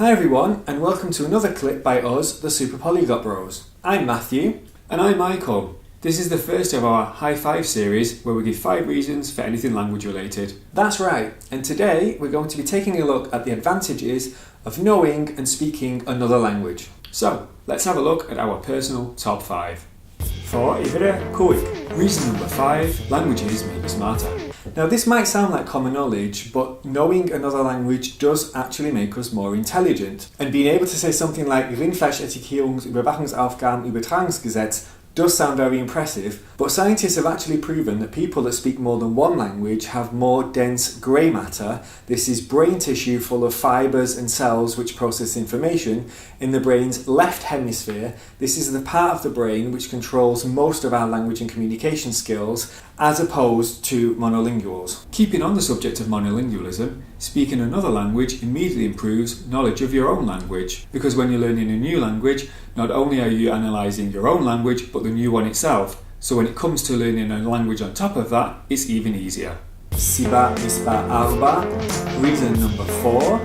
Hi everyone, and welcome to another clip by us, the Super Polyglot Bros. I'm Matthew. And I'm Michael. This is the first of our High Five series where we give 5 reasons for anything language related. That's right, and today we're going to be taking a look at the advantages of knowing and speaking another language. So, let's have a look at our personal top 5. Quick. Reason number 5, languages make you smarter. Now this might sound like common knowledge, but knowing another language does actually make us more intelligent. And being able to say something like Rindfleischetikettungsüberwachungsaufgabenübertragungsgesetz does sound very impressive, but scientists have actually proven that people that speak more than one language have more dense grey matter. This is brain tissue full of fibres and cells which process information in the brain's left hemisphere. This is the part of the brain which controls most of our language and communication skills, as opposed to monolinguals. Keeping on the subject of monolingualism, speaking another language immediately improves knowledge of your own language, because when you're learning a new language, not only are you analysing your own language, but the new one itself. So when it comes to learning a language on top of that, it's even easier. Siba Misba Arba. Reason number 4.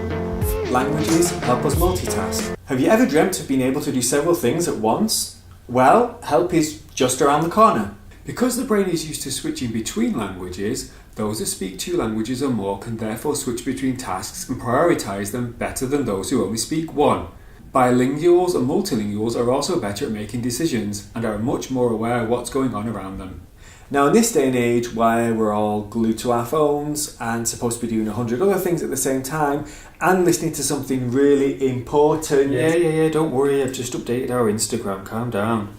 Languages help us multitask. Have you ever dreamt of being able to do several things at once? Well, help is just around the corner. Because the brain is used to switching between languages, those that speak 2 languages or more can therefore switch between tasks and prioritise them better than those who only speak 1. Bilinguals and multilinguals are also better at making decisions and are much more aware of what's going on around them. Now in this day and age where we're all glued to our phones and supposed to be doing 100 other things at the same time and listening to something really important... Yeah, don't worry, I've just updated our Instagram, calm down.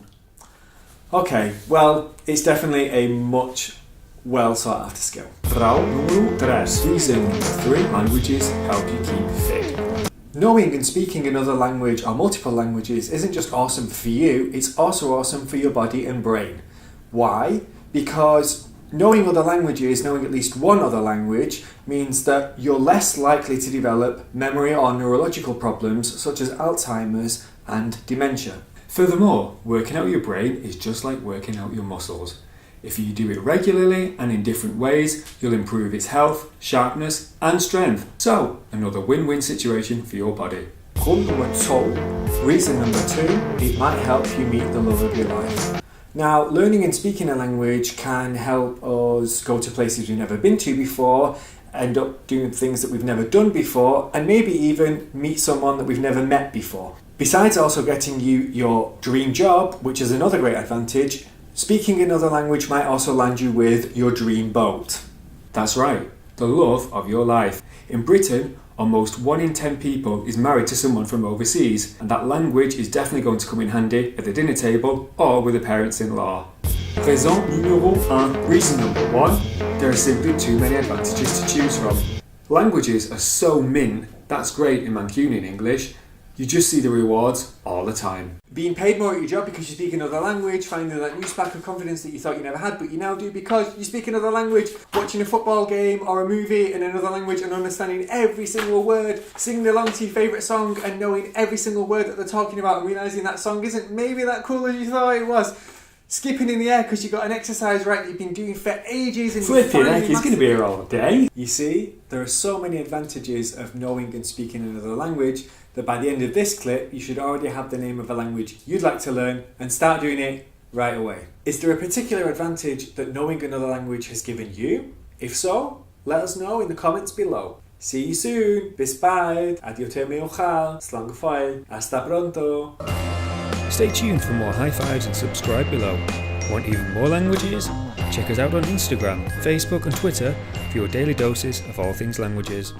Okay, well, it's definitely a much well sought after skill. Reason number 3, languages help you keep fit. Knowing and speaking another language or multiple languages isn't just awesome for you, it's also awesome for your body and brain. Why? Because knowing other languages, knowing at least one other language, means that you're less likely to develop memory or neurological problems such as Alzheimer's and dementia. Furthermore, working out your brain is just like working out your muscles. If you do it regularly and in different ways, you'll improve its health, sharpness and strength. So, another win-win situation for your body. Reason number 2, it might help you meet the love of your life. Now, learning and speaking a language can help us go to places we've never been to before, end up doing things that we've never done before, and maybe even meet someone that we've never met before. Besides also getting you your dream job, which is another great advantage, speaking another language might also land you with your dream boat. That's right, the love of your life. In Britain, almost 1 in 10 people is married to someone from overseas, and that language is definitely going to come in handy at the dinner table or with the parents-in-law. Raison numéro 1. Reason number 1, there are simply too many advantages to choose from. Languages are so mint, that's great in Mancunian English. You just see the rewards all the time. Being paid more at your job because you speak another language, finding that new spark of confidence that you thought you never had but you now do because you speak another language, watching a football game or a movie in another language and understanding every single word, singing along to your favourite song and knowing every single word that they're talking about and realising that song isn't maybe that cool as you thought it was. Skipping in the air because you got an exercise right that you've been doing for ages and flipping heck, he's going to be here all day. You see, there are so many advantages of knowing and speaking another language that by the end of this clip you should already have the name of a language you'd like to learn and start doing it right away. Is there a particular advantage that knowing another language has given you? If so, let us know in the comments below. See you soon. Bis bald. Adieu te meochal. Slangfoil. Hasta pronto. Stay tuned for more high fives and subscribe below. Want even more languages? Check us out on Instagram, Facebook and Twitter for your daily doses of all things languages.